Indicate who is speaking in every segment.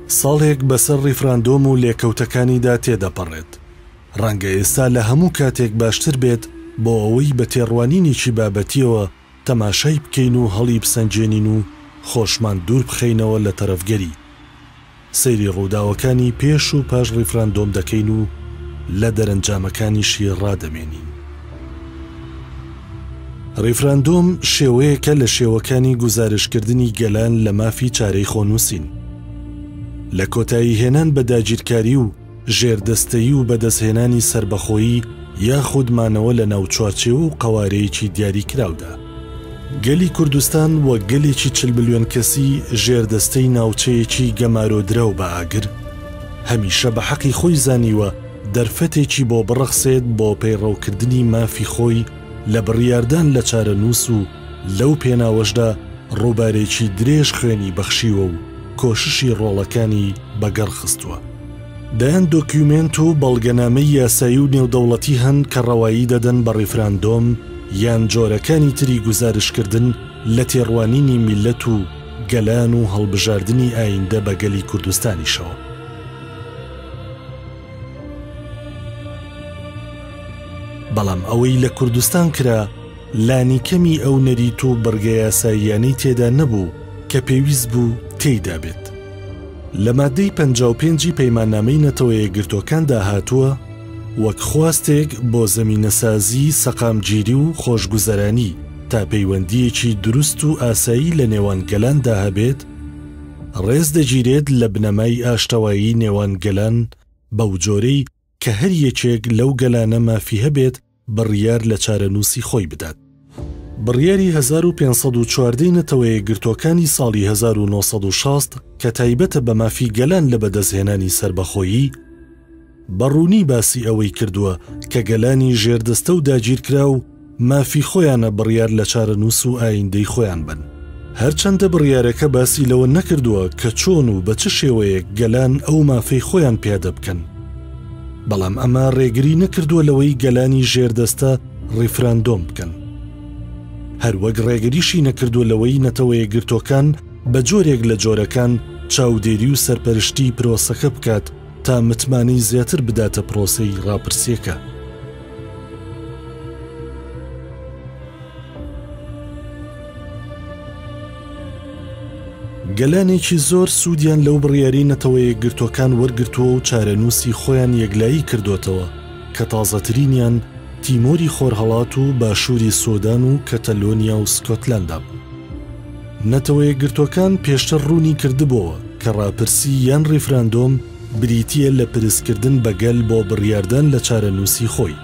Speaker 1: ساڵێک بەسەر ڕیفراندۆم و لێکەوتەکانیدا تێدەپەڕێت. ڕەنگە ئێستا لە هەموو کاتێک باشتر بێت بۆ ئەوەی بە تێڕوانینێکی بابەتیەوە تەماشای بکەین و هەڵی بسەنجێنین و خۆشمان دوور بخەینەوە لە تەرەفگەری. سەیری ڕووداوەکانی پێش و پاش ڕیفراندۆم دەکەین و لە دەرەنجامەکانیشی ڕادەمێنین. ڕیفراندۆم شێوەیەکە لە شێوەکانی گوزارشکردنی گەلان لە مافی چارەی خۆنووسین. لە کۆتایی هێنان بە داگیرکاری و ژێردەستەیی و بەدەستهێنانی سربەخۆیی یاخودمانەوە لە ناو چوارچێوە و قەوارەیەکی دیاری کراودا. گەلی کوردستان وەک گەلێکی 40 ملیۆن کەسی ژێردەستەی ناوچەیەکی گەمارۆدرا و بەئاگر هەمیشە بە حەقی خۆی زانیوە دەرفەتێکی بۆ بڕەخسێت بۆ پەیڕەوکردنی مافی خۆی لە بڕیاردان لە چارەنووس و لەو پێناوەشدا ڕووبارێکی درێژ خوێنی بەخشیوە و کۆششی ڕۆڵەکانی بەگەڕ خستووە. دایان دۆکیومنت و بەڵگەنامەی یاسایی و نێودەوڵەتی هەن کە ڕەوایی دەدەن بە ڕیفراندۆم یان جۆرەکانی تری گوزارشکردن لە تێڕوانینی میلەت و گەلان و هەڵبژاردننی ئایندە بە گەلی کوردستانیشەوە. بەڵام ئەوەی لە کوردستان کرا لانیکەمی ئەو نەریت و بەرگە یاساییانەی تێدا نەبوو کە پێویست بوو تێیدا بێت. لە مادەی 55 پەیماننامەی نەتەوە یەکگرتوەکاندا هاتووە وەک خواستێک بۆ زەمینەسازی سەقامگیری و خۆشگوزەرانی تا پەیوەندیەکی دروست و ئاسایی لە نێوان گەلاندا هەبێت، ڕێز دەگیرێت لە بنەمای ئاشتەوایی نێوان گەلان بەو جۆرەی کە هەر یەکێک لەو گەلانە مافی هەبێت بڕیار لە چارەنووسی خۆی بدات. بڕیاری 1514 نەتەوە یەکگرتوەکانی ساڵی 1960 کە تایبەتە بە مافی گەلان لە بەدەستهێنانی سربەخۆیی بەڕوونی باسی ئەوەی کردووە کە گەلانی ژێردەستە و داگیرکرا و مافی خۆیانە بڕیار لە چارەنووس و ئایندەی خۆیان بن. هەرچەندە بڕیارەکە باسی لەوە نەکردووە کە چۆن و بە چ شێوەیەک گەلان ئەو مافەی خۆیان پیادە بکەن. بەڵام ئەمە ڕێگری نەکردووە لەوەی گەلانی ژێردەستە ڕیفراندۆم بکەن. هەروەک ڕێگریشی نەکردووە لەوەی نەتەوە یەکگرتوەکان بە جۆرێک لە جۆرەکان چاودێری و سەرپەرشتی پرۆسەکە بکات تا متمانەی زیاتر بداتە پرۆسەی ڕاپرسیەکە. گەلانێکی زۆر سوودیان لەو بڕیاری نەتەوە یەکگرتوەکان وەرگرتووە و چارەنووسی خۆیان یەکلایی کردوتەوە کە تازەترینیان تیمۆری خۆرهەڵات و باشووری سۆدان و کەتەلۆنیا و سکۆتلاندا بوو. نەتەوە یەکگرتوەکان پێشتر ڕوونی کردبووە کە ڕاپرسی یان ڕیفراندۆم بریتیە لە پرسکردن بەگەل بۆ بڕیاردان لە چارەنووسی خۆی.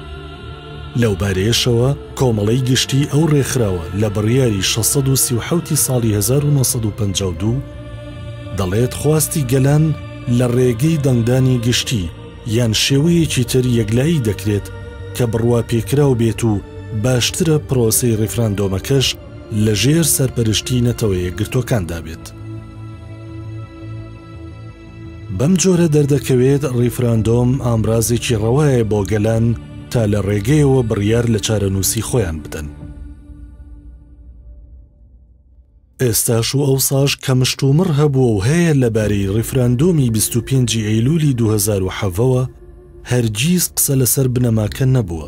Speaker 1: لەو بارەیەشەوە کۆمەڵەی گشتی ئەو ڕێکخراوە لە بڕیاری 637 ساڵی 1952 دەڵێت خواستی گەلان لە ڕێگەی دەنگدانی گشتی یان شێوەیەکی تر یەکلایی دەکرێت کە بڕوا پێکراو بێت و باشترە پرۆسەی ڕیفراندۆمەکەش لە ژێر سەرپەرشتی نەتەوە یەکگرتوەکاندا بێت. بەم جۆرە دەردەکەوێت ڕیفراندۆم ئامرازێکی ڕەوایە بۆ گەلان تا لە ڕێگەیەوە بڕیار لە چارەنووسی خۆیان بدەن. ئێستاش و ئەوساش کەمشتومڕ هەبووە و هەیە لەبارەی ڕیفراندۆمی 25 ئەیلولی 2007ەوە هەرگیز قسە لەسەر بنەماکە نەبووە،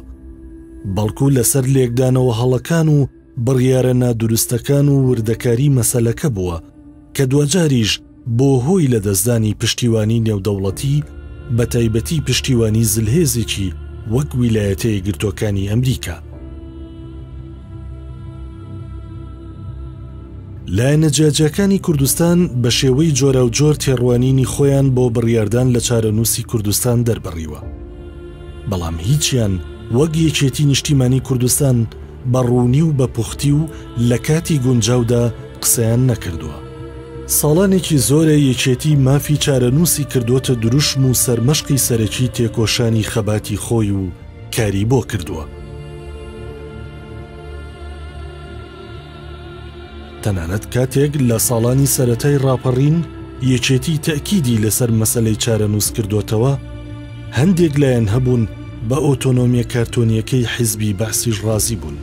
Speaker 1: بەڵکو لەسەر لێکدانەوە هەڵەکان و بڕیارە نادروستەکان و وردەکاری مەسەلەکە بووە کە دوجاریش بۆ هۆی لە دەستدانی پشتیوانی نێودەوڵەتی بە تایبەتی پشتیوانی زلهێزێکی وەک ویلایەتە یەکگرتوەکانی ئەمریکا. لایەنە جیاجیەکانی کوردستان بە شێوەی جۆرە و جۆر تێڕوانینی خۆیان بۆ بڕیاردان لە چارەنووسی کوردستان دەربڕیوە، بەڵام هیچیان وەک یەکێتی نیشتیمانی کوردستان بە ڕوونی و بە پوختی و لە کاتی گونجاودا قسەیان نەکردووە. ساڵانێکی زۆرە یەکێتی مافی چارەنووسی کردوتە دروشم و سەرمەشقی سەرەکی تێکۆشانی خەباتی خۆی و کاری بۆ کردووە. تەنانەت کاتێک لە ساڵانی سەرەتای ڕاپەڕین یەکێتی تەکیدی لەسەر مەسەلەی چارەنووس کردوتەوە، هەندێک لایەن هەبوون بە ئۆتۆنۆمیە کارتۆنیەکەی حیزبی بەحسیش ڕازی بوون.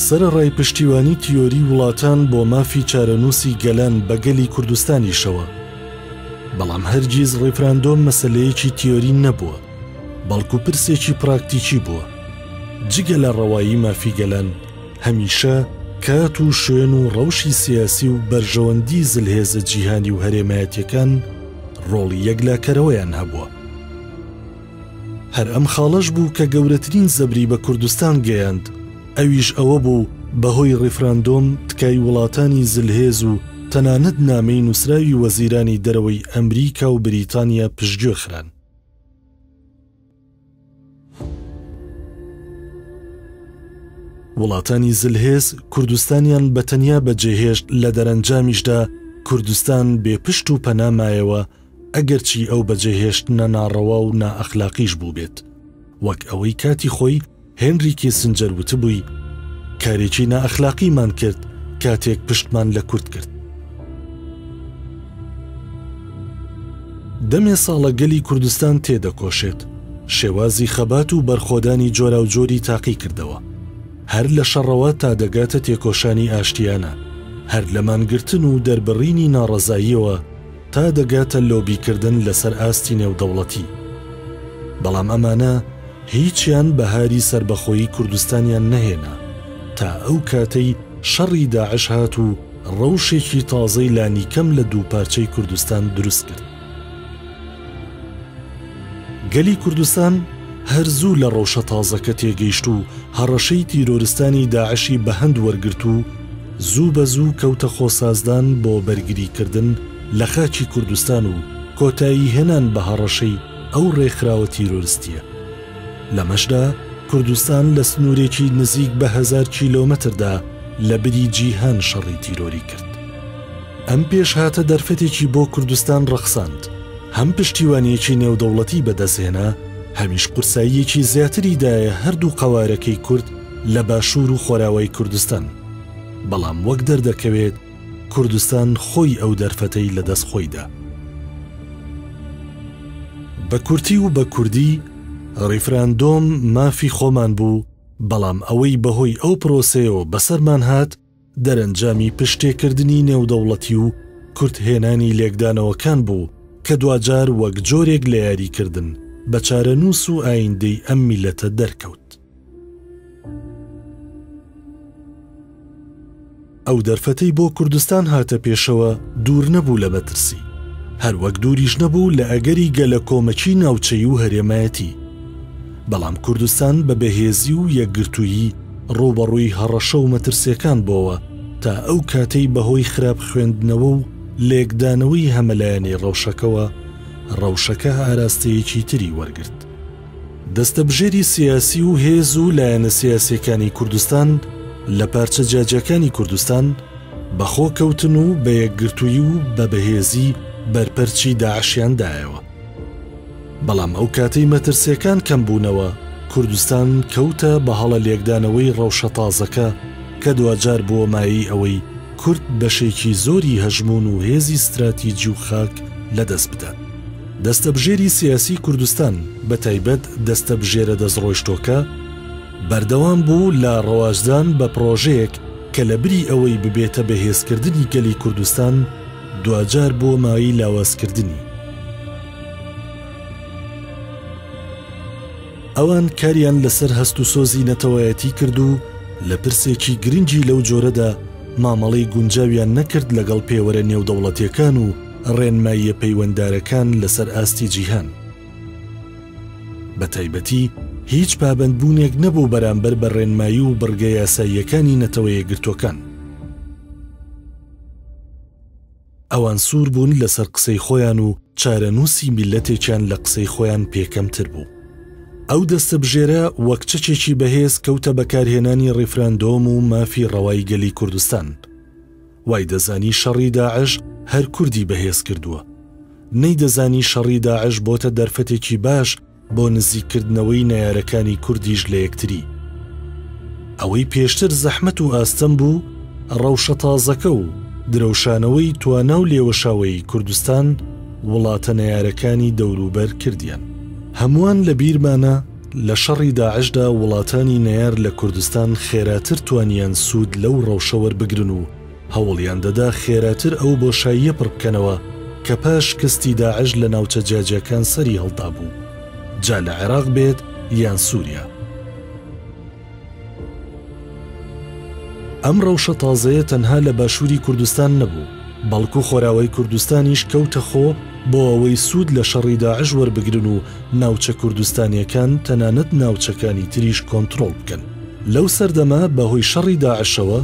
Speaker 1: سەرەڕای پشتیوانی تیۆری وڵاتان بۆ مافی چارەنووسی گەلان بە گەلی کوردستانیشەوە بەڵام هەرگیز ڕێفراندۆم مەسەلەیەکی تیۆری نەبووە، بەڵکو پرسێکی پراکتیکی بووە. جگە لە ڕەوایی مافیگەلان هەمیشە کات و شوێن و ڕەوشی سیاسی و بەرژەوەندی زلهێزە جیهانی و هەرێمایەتیەکان ڕۆڵی یەکلاکەرەوەیان هەبووە. هەر ئەم خاڵەش بوو کە گەورەترین زەبری بە کوردستان گەیاند، ئەویش ئەوە بوو بەهۆی ڕێفراندۆم تکای وڵاتانی زلهێز و تەنانەت نامەی نووسراوی وەزیرانی دەرەوەی ئەمریکا و بریتانیا پشتگوێ خران. وڵاتانی زلهێز کوردستانیان بەتەنیا بەجێهێشت، لە دەرەنجامیشدا کوردستان بێپشت و پەنامایەوە ئەگەرچی ئەو بەجێهێشتنە ناڕەوا و نائەخلاقیش بوو بێت. وەک ئەوەی کاتی خۆی هێنری کیسنجەر وتبووی کارێکی نائەخلاقیمان کرد کاتێک پشتمان لە کورد کرد. دەمێ ساڵە گەلی کوردستان تێدەکۆشێت، شێوازی خەبات و بەرخۆدانی جۆرا و جۆری تاقی کردەوە، هەر لە شەڕەوە تا دەگاتە تێکۆشانی ئاشتیانە، هەر لە مانگرتن و دەربڕینی ناڕەزاییەوە تا دەگاتە لۆبیکردن لەسەر ئاستی نێودەوڵەتی. بەڵام ئەمانە هیچیان بەهاری سربەخۆیی کوردستانیان نەهێنا تا ئەو کاتەی شەڕی داعش هات و ڕەوشێکی تازەی لانیکەم لە دووپارچەی کوردستان دروست کرد. گەلی کوردستان هەرزوو لە ڕەوشە تازەکە تێگەیشت و هەڕەشەی تیرۆرستانی داعشی بە هەند وەرگرت و زوو بە زوو کەوتە خۆسازدان بۆ بەرگریکردن لە خاچی کوردستان و کۆتایی هێنان بە هەڕەشەی ئەو ڕێکخراوە تیرۆریستیە. لەمەشدا کوردستان لە سنوورێکی نزیک بە 1000 کیلۆمەتردا لە بری جیهان شەڕی تیرۆری کرد. ئەم پێش هاتە دەرفەتێکی بۆ کوردستان ڕەخساند، هەم پشتیوانیەکی نێودەوڵەتی بەدەستهێنا، هەمیش قورساییەکی زیاتری دایە هەردوو قەوارەکەی کورد لە باشوور و خۆراوای کوردستان. بەڵام وەک دەردەکەوێت کوردستان خۆی ئەو دەرفەتەی لە دەست خۆیدا. بە کورتی و بە کوردی ڕێفراندۆم مافی خۆمان بوو، بەڵام ئەوەی بەهۆی ئەو پرۆسەیەوە بەسەرمان هات دەرەنجامی پشتێکردنی نێودەوڵەتی و کورتهێنانی لێکدانەوەکان بوو کە دوجار وەک جۆرێک لە یاریکردن بە چارەنووس و ئایندەی ئەم میلەتە دەرکەوت. ئەو دەرفەتەی بۆ کوردستان هاتە پێشەوە دوور نەبوو لە مەترسی، هەر وەک دووریش نەبوو لە ئەگەری گەلە کۆمەکی ناوچەی و هەرێمایەتی. بەڵام کوردستان بە بەهێزی و یەکگرتوویی ڕوبەڕووی هەڕەشە و مەترسیەکان بۆەوە تا ئەو کاتەی بەهۆی خراپ خوێندنەوە و لێکدانەوەی هەمەلایەنی ڕەوشەکەوە ڕەوشەکە ئاراستەیەکی تری وەرگرت. دەستەبژێری سیاسی و هێز و لایەنە سیاسیەکانی کوردستان لە پارچە جاجەکانی کوردستان بەخۆ کەوتن و بە یەکگرتووی و بە بەهێزی بەرپەرچی داعشیاندایەوە. بەڵام ئەو کاتەی مەترسیەکان کەم بوونەوە کوردستان کەوتە بە هەڵە لێکدانەوەی ڕەوشە تازەکە کە دوجار بۆ مایی ئەوەی کورد بەشێکی زۆری هەژمون و هێزی استراتیجی و خاک لەدەست بدات. دەستەبژێری سیاسی کوردستان بە تایبەت دەستەبژێرە دەستڕۆیشتۆکە بەردەوام بوو لە ڕەواژدان بە پرۆژەیەک کە لە بری ئەوەی ببێتە بەهێزکردنی گەلی کوردستان دوجار بۆ مایی لاوازکردنی. ئەوان کاریان لەسەر هەست و سۆزی نەتەوایەتی کرد و لە پرسێکی گرنگی لەو جۆرەدا مامەڵەی گونجاویان نەکرد لەگەڵ پێوەرە نێودەوڵەتیەکان و ڕێنماییە پەیوەنددارەکان لەسەر ئاستی جیهان. بە تایبەتی هیچ پابەندبوونێک نەبوو بەرامبەر بە ڕێنمایی و بڕگە یاساییەکانی نەتەوە یەکگرتوەکان. ئەوان سوور بوون لەسەر قسەی خۆیان و چارەنووسی میلەتێکیان لە قسەی خۆیان پێکەمتر بوو. ئەو دەستەبژێرە وەک چەکێکی بەهێز کەوتە بەکارهێنانی ڕێفراندۆم و مافی ڕەوای گەلی کوردستان. وای دەزانی شەڕی داعش هەر کوردی بەهێز کردووە، نەی دەزانی شەڕی داعش بۆتە دەرفەتێکی باش بۆ نزیککردنەوەی نەیارەکانی کوردیش لە یەکتری. ئەوەی پێشتر زەحمەت و ئاستەم بوو ڕەوشە تازەکە و درەوشانەوەی توانە و لێوەشاوەی کوردستان وڵاتە نەیارەکانی دەوروبەر کردیان. هەمووان لە بیرمانە لە شەڕی داعشدا وڵاتانی نەیار لە کوردستان خێراتر توانیان سوود لەو ڕەوشە وەربگرن و هەوڵیان دەدا خێراتر ئەو بۆشاییە پڕ بکەنەوە کە پاش کەستی داعش لە ناوچە جاجەکان سەری هەڵدا بوو، جا لە عێراق بێت یان سووریا. ئەم ڕەوشە تازەیە تەنها لە باشووری کوردستان نەبوو، بەڵکو خۆراوەی کوردستانیش کەوتە خۆ بۆ ئەوەی سوود لە شەڕی داعش وەربگرن و ناوچە کوردستانیەکان تەنانەت ناوچەکانی تریش کۆنتڕۆڵ بکەن. لەو سەردەما بەهۆی شەڕی داعشەوە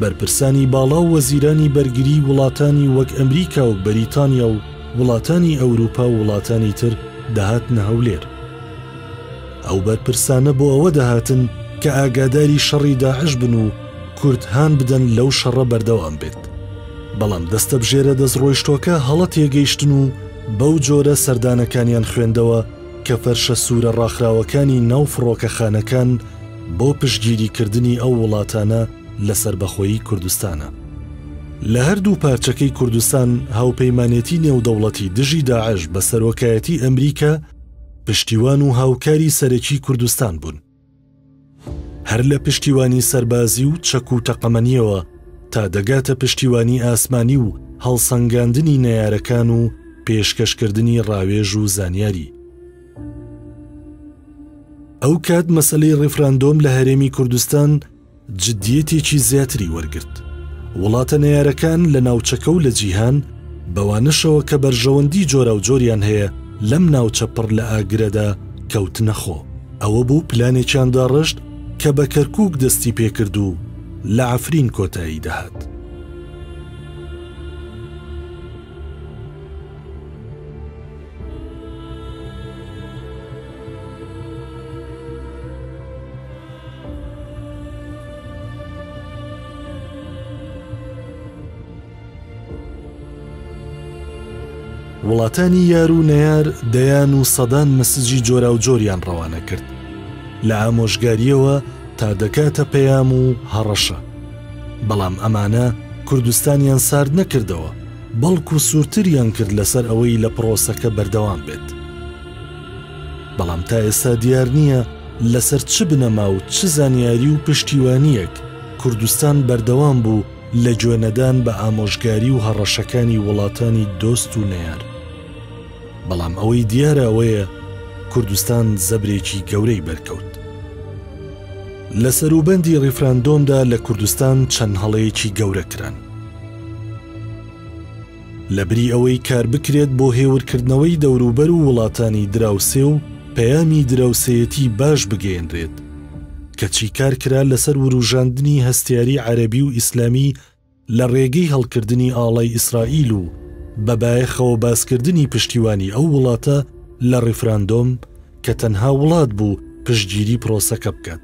Speaker 1: بەرپرسانی باڵا و وەزیرانی بەرگری وڵاتانی وەک ئەمریکا و بەریتانیا و وڵاتانی ئەوروپا و وڵاتانی تر دەهاتنە هەولێر. ئەو بەرپرسانە بۆ ئەوە دەهاتن کە ئاگاداری شەڕی داعش بن و کورد هان بدەن لەو شەڕە بەردەوام بێت. بەڵام دەستە بژێرە دەستڕۆیشتۆکە هەڵە تێگەیشتن و بەو جۆرە سەردانەکانیان خوێندەوە کە فەرشە سوورە ڕاخراوەکانی ناو فڕۆکەخانەکان بۆ پشتگیریکردنی ئەو وڵاتانە لەسەر بەخۆیی کوردستانە. لە هەردوو پارچەکەی کوردستان هاوپەیمانێتی نێودەوڵەتی دژی داعش بە سەرۆکایەتی ئەمریکا پشتیوان و هاوکاری سەرەکی کوردستان بوون. هەر لە پشتیوانی سەربازی و چەک و تەقەمەنیەوە تا دەگاتە پشتیوانی ئاسمانی و هەڵسەنگاندنی نەیارەکان و پێشکەشکردنی ڕاوێژ و زانیاری. ئەو کات مەسەلەی ڕێفراندۆم لە هەرێمی کوردستان جددیەتێکی زیاتری وەرگرت. وڵاتە نەیارەکان لە ناوچەکە و لە جیهان بەوانشەوە کە بەرژەوەندی جۆرە و جۆریان هەیە لەم ناوچە پڕ لە ئاگرەدا کەوتنە خۆ. ئەوە بوو پلانێکیان داڕشت کە بە کەرکووک دەستی پێکرد و لە عەفرین کۆتایی دەهات. وڵاتانی یار و نەیار دەیان و سەدان مەسجی جۆرا و جۆریان ڕەوانە کرد لە ئامۆژگاریەوە تا دەکاتە پەیام و هەڕەشە. بەڵام ئەمانە کوردستانیان سارد نەکردەوە، بەڵکو سوورتریان کرد لەسەر ئەوەی لە پرۆسەکە بەردەوام بێت. بەڵام تا ئێستا دیار نییە لەسەر چ بنەما و چ زانیاری و پشتیوانیەک کوردستان بەردەوام بوو لە گوێنەدان بە ئامۆژگاری و هەڕەشەکانی وڵاتانی دۆست و نەیار. بەڵام ئەوەی دیارە ئەوەیە کوردستان زەبرێکی گەورەی بەرکەوت. لە سەروبەندی ڕیفراندۆمدا لە کوردستان چەند هەڵەیەکی گەورە کران. لەبری ئەوەی کار بکرێت بۆ هێورکردنەوەی دەوروبەر و وڵاتانی دراوسێ و پەیامی دراوسەیەتی باش بگەێنرێت کەچی کار کرا لەسەر وروژاندنی هەستیاری عەرەبی و ئیسلامی لە ڕێگەی هەڵکردنی ئاڵای ئیسرائیل و بەبایەخەوە باسکردنی پشتیوانی ئەو وڵاتە لە ڕیفراندۆم کە تەنها وڵات بوو پشتگیری پرۆسەکە بکات.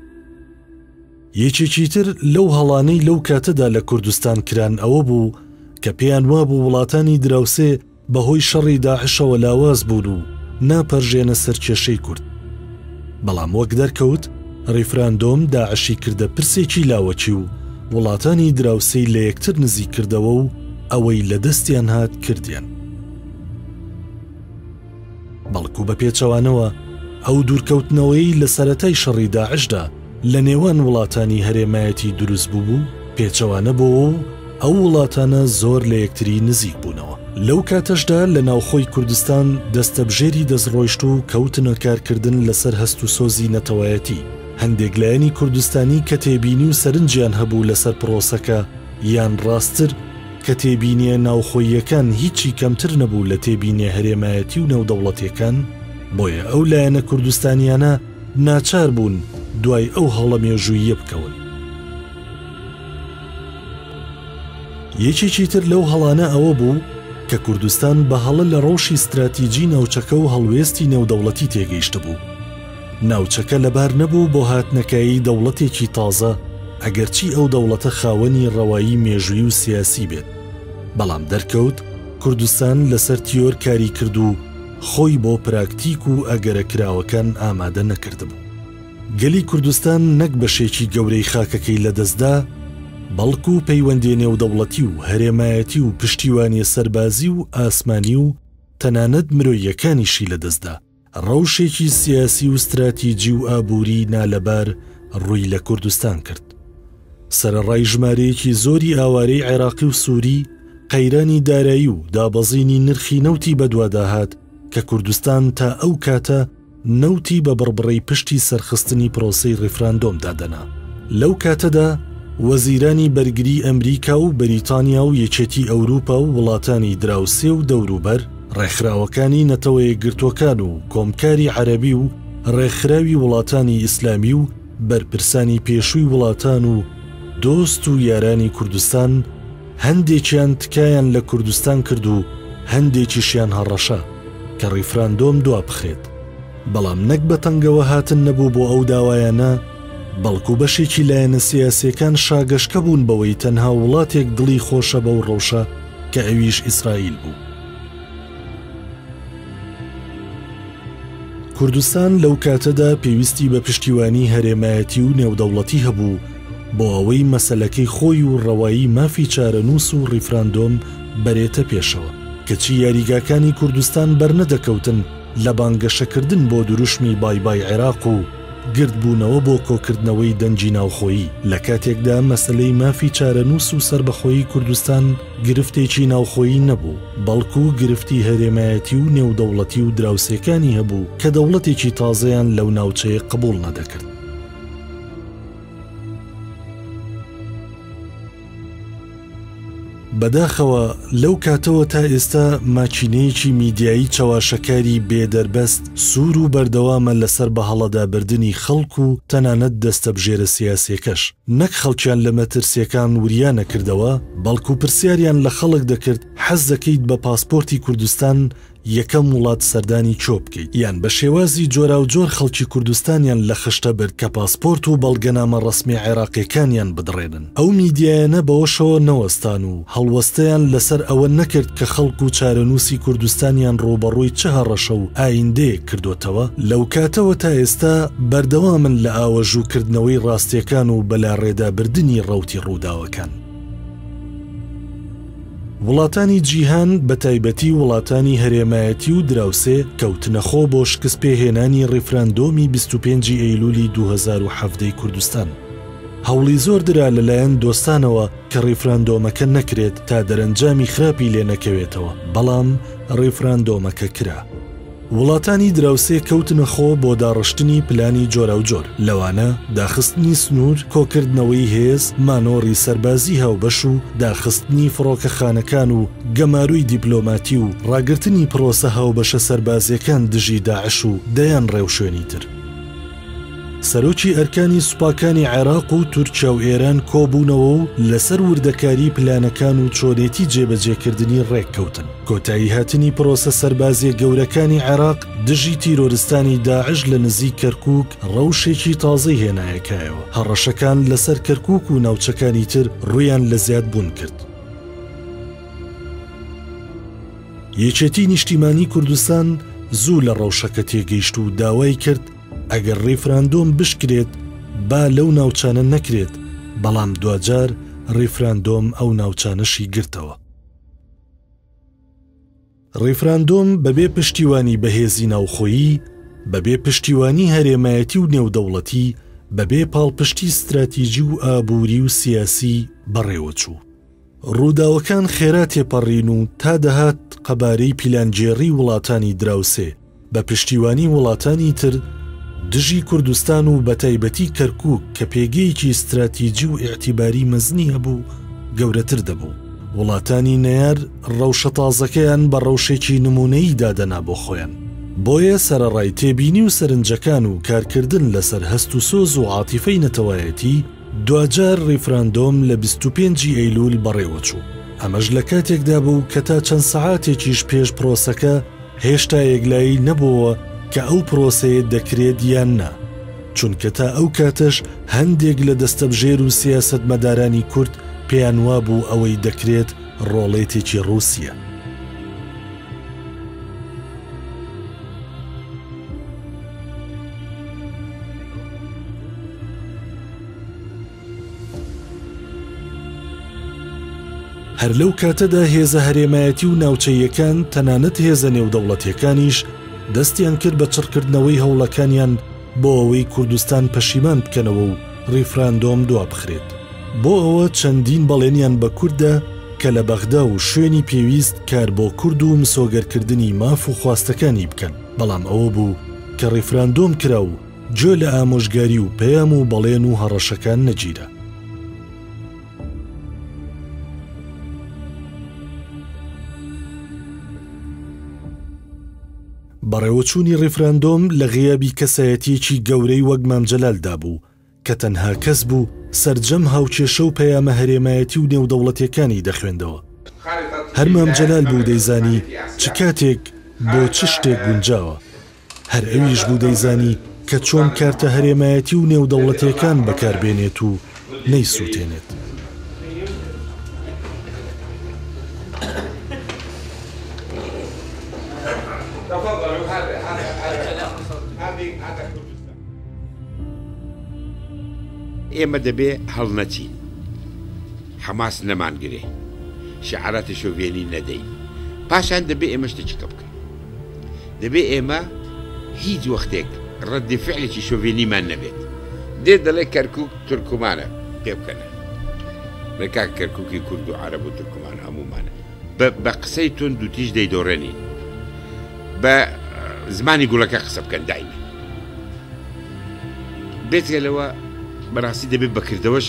Speaker 1: یەکێکی تر لەو هەڵانەی لەو کاتەدا لە کوردستان کران ئەوە بوو کە پێیان وابوو وڵاتانی دراوسێ بەهۆی شەڕی داعشەوە لاواز بوون و ناپەرژێنە سەرکێشەی کورد. بەڵام وەک دەرکەوت ڕیفراندۆم داعشی کردە پرسێکی لاوەچی و وڵاتانی دراوسەی لە یەکتر نزیک کردەوە و ئەوەی لە دەستیان هات کردیان. بەڵکو بە پێچەوانەوە ئەو دوورکەوتنەوەی لە سەرەتای شەڕی داعشدا لە نێوان وڵاتانی هەرێمایەتی دروست بوو پێچەوانە بۆەوە و ئەو وڵاتانە زۆر لە یەکتری نزیک بوونەوە. لەو کاتەشدا لە ناوخۆی کوردستان دەستەبژێری دەستڕۆیشت و کەوتنە کارکردن لەسەر هەست و سۆزی نەتەوایەتی. هەندێک لایەنی کوردستانی کە تێبینی و سەرنجیان هەبوو لەسەر پرۆسەکە یان ڕاستتر کە تێبینیە ناوخۆیەکان هیچی کەمتر نەبوو لە تێبینیە هەرێمایەتی و نێودەوڵەتیەکان، بۆیە ئەو لایەنە کوردستانیانە ناچار بوون دوای ئەو هەڵە مێژوویە بکەون. یەکێکی تر لەو هەڵانە ئەوە بوو کە کوردستان بە هەڵە لە ڕۆژی استراتیجی ناوچەکە و هەڵوێستی نێودەوڵەتی تێگەیشتە بوو. ناوچەکە لەبار نەبوو بۆ هاتنەکایی دەوڵەتێکی تازە ئەگەرچی ئەو دەوڵەتە خاوەنی ڕەوایی مێژووی و سیاسی بێت. بەڵام دەرکەوت کوردستان لەسەر تیۆر کاری کرد و خۆی بۆ پراکتیک و ئەگەرەکراوەکان ئامادە نەکردبوو. گەلی کوردستان نەک بەشێکی گەورەی خاکەکەی لەدەستدا، بەڵکو پەیوەندی نێودەوڵەتی و هەرێمایەتی و پشتیوانی سەربازی و ئاسمانی و تەنانەت مرۆییەکانیشی لەدەستدا. ڕەوشێکی سیاسی و استراتیجی و ئابووری نالەبار ڕووی لە کوردستان کرد. سەرەڕای ژمارەیەکی زۆری ئاوارەی عێراقی و سووری قەیرانی دارایی و دابەزینی نرخی نەوتی بەدواداهات کە کوردستان تا ئەو کاتە نەوتی بە بڕبڕی پشتی سەرخستنی پرۆسەی ڕیفراندۆم دادەنا. لەو کاتەدا وەزیرانی بەرگری ئەمریکا و بەریتانیا و یەکێتی ئەوروپا و وڵاتانی دراوسێ و دەوروبەر، ڕێکخراوەکانی نەتەوەیە گرتوەکان و کۆمکاری عەرەبی و ڕێکخراوی وڵاتانی ئیسلامی و بەرپرسانی پێشووی وڵاتان و دۆست و یارانی کوردستان هەندێکیان تکایان لە کوردستان کرد و هەندێکیشیان هەڕەشە کە ڕیفراندۆم دوا بخرێت. بەڵام نەک بە تەنگەوە هاتن نەبوو بۆ ئەو داوایانە، بەڵکو بەشێکی لایەنە سیاسیەکان شاگەشکە بوون بەوەی تەنها وڵاتێک دڵی خۆشە بەو ڕەوشە کە ئەویش ئیسرائیل بوو. کوردستان لەو کاتەدا پێویستی بە پشتیوانی هەرێمایەتی و نێودەوڵەتی هەبوو بۆ ئەوەی مەسەلەکەی خۆی و ڕەوایی مافی چارەنووس و ڕیفراندۆم بەرێتە پێشەوە، کەچی یاریگاکانی کوردستان بەرنەدەکەوتن لە بانگەشەکردن بۆ دروشمی بای عێراق و گردبوونەوە بۆ کۆکردنەوەی دەنجی ناوخۆیی. لە کاتێکدا مەسەلەی مافی چارەنووس و سربەخۆیی کوردستان گرفتێکی ناوخۆیی نەبوو، بەڵکو گرفتی هەرێمایەتی و نێودەوڵەتی و دراوسێکانی هەبوو کە دەوڵەتێکی تازەیان لەو ناوچەیە قبول نەدەکرد. بەداخەوە لەو کاتەوە تا ئێستا ماچینەیەکی میدیایی چاواشەکاری بێدەربەست سوور و بەردەوامە لەسەر بە هەڵەدابردنی خەڵک و تەنانەت دەستە بژێرە سیاسیەکەش. نەک خەڵکیان لە مەترسیەکان وریانە کردەوە، بەڵکو پرسیاریان لە خەڵک دەکرد حەز دەکەیت بە پاسپۆرتی کوردستان یەکەم وڵات سەردانی چۆ بکەیت، یان بە شێوازی جۆرا و جۆر خەڵکی کوردستانیان لە خشتە برد کە پاسپۆرت و بەڵگەنامە ڕەسمی عێراقیەکانیان بدڕێنن. ئەو میدیایانە بەوەشەوە نەوەستان و هەڵوەستەیان لەسەر ئەوە نەکرد کە خەڵک و چارەنووسی کوردستانیان ڕۆبەڕووی چه هەڕەشە و ئایندەیەک کردوتەوە. لەو کاتەوە تا ئێستا بەردەوامن لە ئاوەژووکردنەوەی ڕاستیەکان و بەلاڕێدابردنی ڕەوتی ڕووداوەکان. وڵاتانی جیهان بە تایبەتی وڵاتانی هەرێمایەتی و دراوسێ کەوتنەخۆ بۆ شکست پێهێنانی ڕیفراندۆمی 25 ئەیلولی 2017 کوردستان. هەوڵی زۆر درا لەلایەن دۆستانەوە کە ڕیفراندۆمەکە نەکرێت تا دەرەنجامی خراپی لێ نەکەوێتەوە، بەڵام ڕیفراندۆمەکە کرا. وڵاتانی دراوسێ کەوتنەخۆ بۆ داڕشتنی پلانی جۆرا و جۆر، لەوانە داخستنی سنوور، کۆکردنەوەی هێز، مانۆڕی سەربازی هاوبەش و داخستنی فڕۆکەخانەکان و گەماروی دیپلۆماتی و ڕاگرتنی پرۆسە هاوبەشە سەربازیەکان دژی داعش و دەیان ڕێوشێنی تر. سەرۆکی ئەرکانی سوپاکانی عێراق و تورکیا و ئێران کۆبوونەوە و لەسەر وردەکاری پلانەکان و چۆنێتی جێبەجێکردنی ڕێککەوتن. کۆتایی هاتنی پرۆسە سەربازیە گەورەکانی عێراق دژی تیرۆریستانی داعش لە نزیک کەرکووک ڕەوشێکی تازەی هێنایەکایەوە. هەڕەشەکان لەسەر کەرکووک و ناوچەکانی تر ڕوویان لە زیاد بوون کرد. یەکێتی نیشتیمانی کوردستان زوو لە ڕەوشەکە تێگەیشت و داوای کرد ئەگەر ڕیفراندۆم بشکرێت با لەو ناوچانە نەکرێت، بەڵام دوجار ڕیفراندۆم ئەو ناوچانەشی گرتەوە. ڕیفراندۆم بەبێ پشتیوانی بەهێزی ناوخۆیی، بەبێ پشتیوانی هەرێمایەتی و نێودەوڵەتی، بەبێ پاڵپشتی استراتیژی و ئابووری و سیاسی بەڕێوەچوو. ڕووداوەکان خێرا تێپەڕین و تا دەهات قەبارەی پیلانجێڕی وڵاتانی دراوسێ بە پشتیوانی وڵاتانی تر دژی کوردستان و بەتایبەتی کەرکووک کە پێگەیەکی استراتیژی و ئیعتیباری مەزنی هەبوو گەورەتر دەبوو. وڵاتانی نەیار ڕەوشە تازەکەیان بە ڕەوشێکی نمونەیی دادەنا بۆ خۆیان. بۆیە سەرەڕای تێبینی و سەرنجەکان و کارکردن لەسەر هەست و سۆز و عاتیفەی نەتەوایەتی دوجار ڕیفراندۆم لە 25 ئەیلول بەڕێوەچوو. ئەمەش لە کاتێکدا بوو کە تا چەند سەعاتێکیش پێش پرۆسەکە هێشتا یەکلایی نەبووە کە ئەو پرۆسەیە دەکرێت یان نا، چونکە تا ئەو کاتەش هەندێک لە دەستەبژێر و سیاسەتمەدارانی کورد پێیان وابوو ئەوەی دەکرێت ڕۆڵێتێکی ڕووسیە. هەر لەو کاتەدا هێزە هەرێمایەتی و ناوچەیەکان تەنانەت هێزە نێودەوڵەتیەکانیش دەستیان کرد بە چڕکردنەوەی هەوڵەکانیان بۆ ئەوەی کوردستان پەشیمان بکەنەوە و ڕیفراندۆم دوا بخرێت. بۆ ئەوە چەندین بەڵێنیان بە کووردە کە لە بەغدا و شوێنی پێویست کار بۆ کورد و مسۆگەرکردنی ماف و خواستەکانی بکەن، بەڵام ئەوە بوو کە ڕیفراندۆم کرا و جۆ لە ئامۆژگاری و پەیام و بەڵێن و هەڕەشەکان نەگیرە. بەڕێوەچوونی ڕیفراندۆم لە غیابی کەسایەتیەکی گەورەی وەک مام جەلالدا بوو کە تەنها کەس بوو سەرجەم هاوکێشە و پەیامە هەرێمایەتی و نێودەوڵەتیەکانی دەخوێندەوە. هەر مام جەلال بوو دەیزانی چ کاتێک بۆ چ شتێک گونجاوە، هەر ئەویش بوو دەیزانی کە چۆن کارتە هەرێمایەتی و نێودەوڵەتیەکان بەکاربێنێت و نەیسووتێنێت.
Speaker 2: ئێمە دەبێ هەڵ نەچین، حەماس نەمانگرێ، شعارەتی شۆڤێنی نەدەین، پاشان دەبێ ئێمە شتێکە بکەین، دەبێ ئێمە هیچ وەختێک ڕەدی فعلێکی شۆڤێنیمان نەبێت. دێ دەڵێ کەرکووک تورکمانە پێ بکەنە، ڕێکا کەرکووکی کورد و عەرەب و تورکمان هەمومانە بە قسەی تۆن دووتیش دەیدۆڕێنین، بە زمانی گوڵەکە قسە بکەن دایمە. بێتگەلەوە بەڕاستی دەبێت بەکردەوەش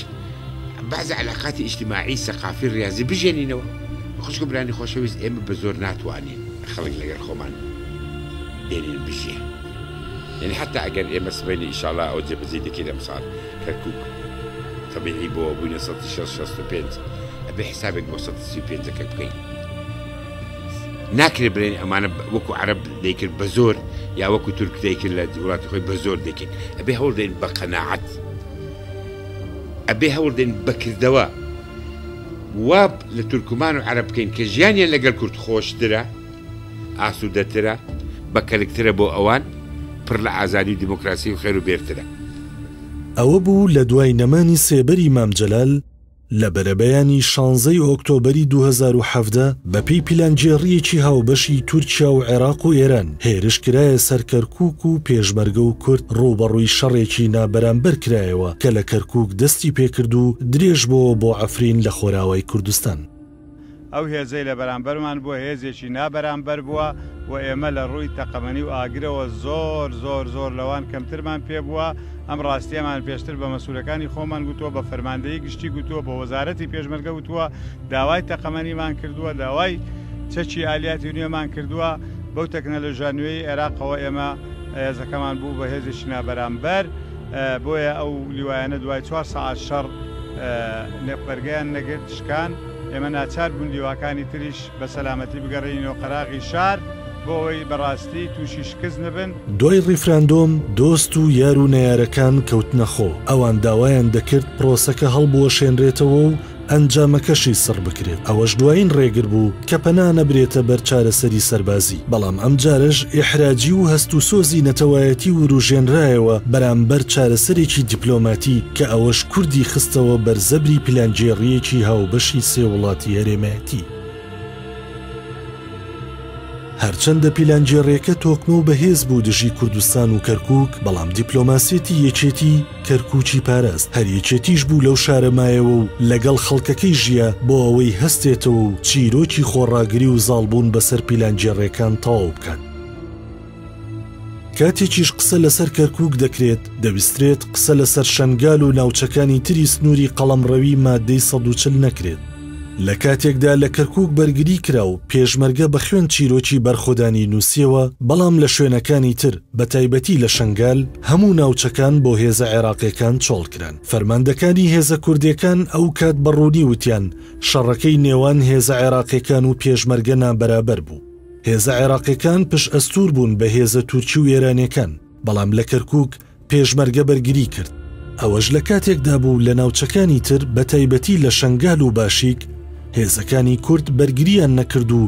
Speaker 2: بەعزە علاقاتی ئیجتیماعی سەقافی ڕاضی بژێنینەوە. خوشک برانی خۆشەویست ئێمە بە زۆر ناتوانین خەڵک لەگەر خۆمان بێنین بژێ، یعنی حتا ئەگەر ئێمە سبەینی ئیشاڵا ئەو جێبەجێ دەکەین ئەمساڵ کەرکووک تەبیعی بۆ بووینە 165 ئەبێ حسابێک بۆ 135ەکە بکەین. ناکرێ برێن ئەمانە وەکو عەرەب دەیکرد بە زۆر یا وەکو تورک دەیکرد لە وڵاتی خۆی بە زۆر دەکەین. ئەبێ هەوڵ دەین بە قەناعەت، ئەبێ هەوڵ دەین بەکردەوە واب لە تورکمان و عەرەب بکەین کە ژیانیان لەگەڵ کورد خۆشترە، ئاسوودەترە، بەکەلکترە بۆ ئەوان، پڕ لە ئازادی و دیموکراسی و خێر و بێرترە.
Speaker 1: ئەوە بوو لە دوای نەمانی سێبەری مام جەلال لە بەرەبەیانی 16 ئۆکتۆبەری 2017 بەپێی پیلانجێڕیەکی هاوبەشی تورکیا و عێراق و ئێران هێرش کرایە سەر کەرکووک و پێشمەرگە و کورد ڕوبەڕووی شەڕێکی نابەرامبەر کرایەوە کە لە کەرکووک دەستی پێکرد و درێژ بۆ عەفرین لە خۆراوای کوردستان.
Speaker 3: ئەو هێزەی لە بەرامبەرمان بووە هێزێکی نابەرامبەر بووە و ئێمە لە ڕووی تەقەمەنی و ئاگرەوە زۆر زۆر زۆر لەوان کەمترمان پێ بووە. ئەم ڕاستیەمان پێشتر بە مەسوولەکانی خۆمان گوتووە، بە فەرماندەیی گشتی گوتووە، بە وەزارەتی پێشمەرگە گوتووە، داوای تەقەمەنیمان کردووە، داوای چەکی ئالیاتی نوێمان کردووە. بەو تەکنەلۆژیا نوێی عێراقەوە ئێمە هێزەکەمان بوو بە هێزێکی نابەرامبەر، بۆیە ئەو لیوایەنە دوای 4 سەعات شەڕ نێپەرگەیان نەگرت شکان. ئێمە ناچار بوون لیواکانی تریش بە سەلامەتی بگەڕێنەوە قەراغی شار بۆ ئەوەی بەڕاستی تووشی شکست نەبن.
Speaker 1: دوای ڕیفراندۆم دۆست و یار و نەیارەکان کەوتنە خۆ، ئەوان داوایان دەکرد پرۆسەکە هەڵبوەشێنرێتەوە و ئەنجامەکەشی سڕ بکرێت. ئەوەش دوایین ڕێگر بوو کە پەنا نەبرێتە بەر چارەسەری سەربازی، بەڵام ئەم جارەش ئیحراجی و هەست و سۆزی نەتەوایەتی وروژێنرایەوە بەرامبەر چارەسەرێکی دیپلۆماتی کە ئەوەش کوردی خستەوە بەرزەبری پیلانجێڕیەکی هاوبەشی سێ وڵاتی هەرێمایەتی. هەرچەندە پیلانجێڕیەکە تۆکمە و بەهێز بوو دژی کوردستان و کەرکووک، بەڵام دیپلۆماسیەتی یەکێتی کەرکووکی پاراست، هەر یەکێتیش بوو لەو شارەمایەوە و لەگەڵ خەڵکەکەی ژیە بۆ ئەوەی هەستێتەوە و چیرۆکی خۆڕاگری و زاڵبوون بەسەر پیلانجێڕیەکان تەواو بکات. کاتێکیش قسە لەسەر کەرکووک دەکرێت دەویسترێت قسە لەسەر شەنگال و ناوچەکانی تری سنووری قەڵەمڕەوی مادەی 140 نەکرێت. لە کاتێکدا لە کەرکووک بەرگری کرا و پێشمەرگە بە خوێن چیرۆکی بەرخۆدانی نووسیەوە، بەڵام لە شوێنەکانی تر بە تایبەتی لە شەنگال هەموو ناوچەکان بۆ هێزە عێراقیەکان چۆڵکران. فەرماندەکانی هێزە کوردیەکان ئەو کات بەڕوونی وتیان شەڕەکەی نێوان هێزە عێراقیەکان و پێشمەرگە نابەرابەر بوو. هێزە عێراقیەکان پشت ئەستور بوون بە هێزە تورکی و ئێرانیەکان، بەڵام لە کەرکووک پێشمەرگە بەرگری کرد. ئەوەش لە کاتێکدا بوو لە ناوچەکانی تر بە تایبەتی لە شەنگال و باشیک هێزەکانی کورد بەرگریان نەکرد و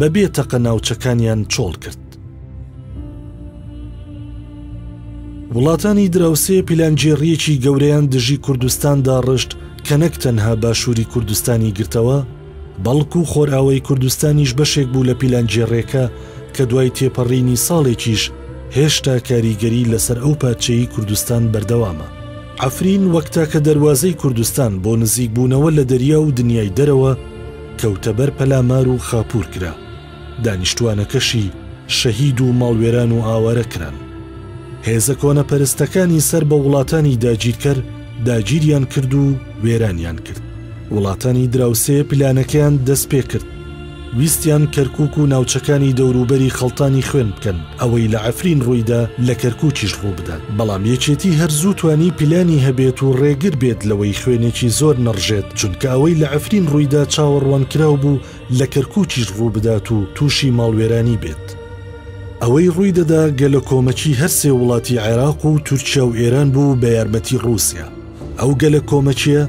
Speaker 1: بەبێ تەقە ناوچەکانیان چۆڵ کرد. وڵاتانی دراوسێ پیلانجێڕیەکی گەورەیان دژی کوردستاندا ڕشت کە نەک تەنها باشووری کوردستانی گرتەوە، بەڵکو خۆراوەی کوردستانیش بەشێک بوو لە پیلانجێڕیەکە کە دوای تێپەڕینی ساڵێکیش هێشتا کاریگەری لەسەر ئەو پارچەی کوردستان بەردەوامە. عەفرین وەک تاکە دەروازەی کوردستان بۆ نزیک بوونەوە لە دەریا و دنیای دەرەوە کەوتەبەر پەلامار و خاپور کرا. دانیشتوانەکەشی شەهید و ماڵوێران و ئاوارە کران. هێزە کۆنەپەرستەکانی سەر بە وڵاتانی داگیرکەر داگیریان کرد و وێرانیان کرد. وڵاتانی دراوسێ پلانەکەیان دەست پێ کرد. ویستیان کەرکووک و ناوچەکانی دەوروبەری خەڵتانی خوێن بکەن، ئەوەی لە عەفرین ڕوویدا لە کەرکووکیش ڕوو بدات. بەڵام یەکێتی هەر زوو توانی پلانی هەبێت و ڕێگر بێت لەوەی خوێنێکی زۆر نەڕژێت، چونکە ئەوەی لە عەفرین ڕوویدا چاوەڕوان کراو بوو لە کەرکووکیش ڕوو بدات و تووشی ماڵوێرانی بێت. ئەوەی ڕووی دەدا گەلە کۆمەکی هەر سێ وڵاتی عێراق و تورکیا و ئێران بوو بە یارمەتی ڕووسیا. ئەو گەلە کۆمەچیە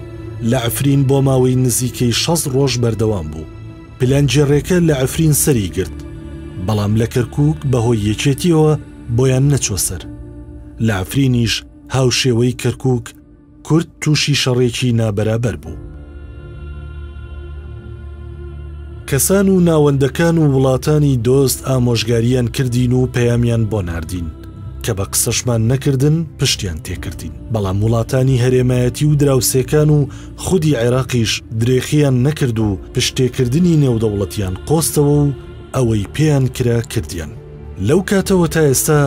Speaker 1: لە عەفرین بۆ ماوەی نزیکەی 6 ڕۆژ بەردەوام بوو. پلانجێڕێکە لە عەفرین سەری گرت، بەڵام لە کەرکووک بەهۆی یەکێتیەوە بۆیان نەچۆ سەر. لە عەفرینیش هاوشێوەی کەرکووک کورد تووشی شەڕێکی نابەرابەر بوو. کەسان و ناوەندەکان و وڵاتانی دۆست ئامۆژگاریان کردین و پەیامیان بۆ ناردین کە بە قسەشمان نەکردن پشتیان تێکردین. بەڵام وڵاتانی هەرێمایەتی و دراوسێکان و خودی عێراقیش درێخیان نەکرد و پشتێکردنی نێودەوڵەتیان قۆستەوە و ئەوەی پێیان کرا کردیان. لەو کاتەوە تا ئێستا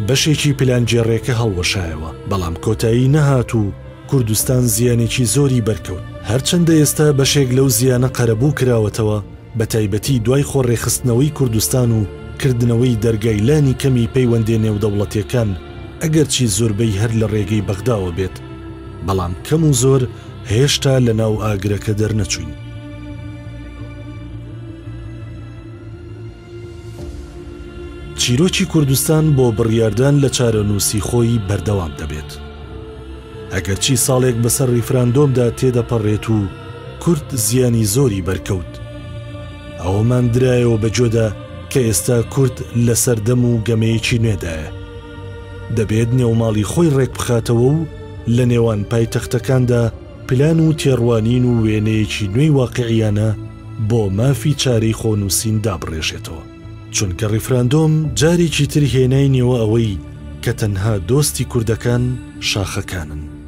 Speaker 1: بەشێکی پلانجێڕێکە هەڵوەشایەوە، بەڵام کۆتایی نەهات و کوردستان زیانێکی زۆری بەرکەوت. هەرچەندە ئێستا بەشێک لەو زیانە قەرەبوو کراوەتەوە، بە تایبەتی دوای خۆڕێخستنەوەی کوردستان و کردنەوەی دەرگایلانی کەمی پەیوەندێ نێودەوڵەتیەکان ئەگەرچی زۆربەی هەر لە ڕێگەی بەغداوە بێت، بەڵام کەم و زۆر هێشتا لە ناو ئاگرەکە دەرنەچوین. چیرۆکی کوردستان بۆ بڕیاردان لە چارەنووسی خۆی بەردەوام دەبێت. ئەگەرچی ساڵێک بەسەر ریفراندۆمدا تێدەپەڕێت و کورد زیانی زۆری بەرکەوت، ئەوەمان درایەوە بەجۆدا کە ئێستا کورد لە سەردەم و گەمەیەکی نوێدایە. دەبێت نێوماڵی خۆی ڕێک بخاتەوە و لە نێوان پایتەختەکاندا پلان و تێڕوانین و وێنەیەکی نوێی واقعیانە بۆ مافی چارەی خۆنووسین دابڕێژێتەوە. چونکە ریفراندۆم جارێکی تر هێناینەوە ئەوەی کە تەنها دۆستی کوردەکان شاخەکانن.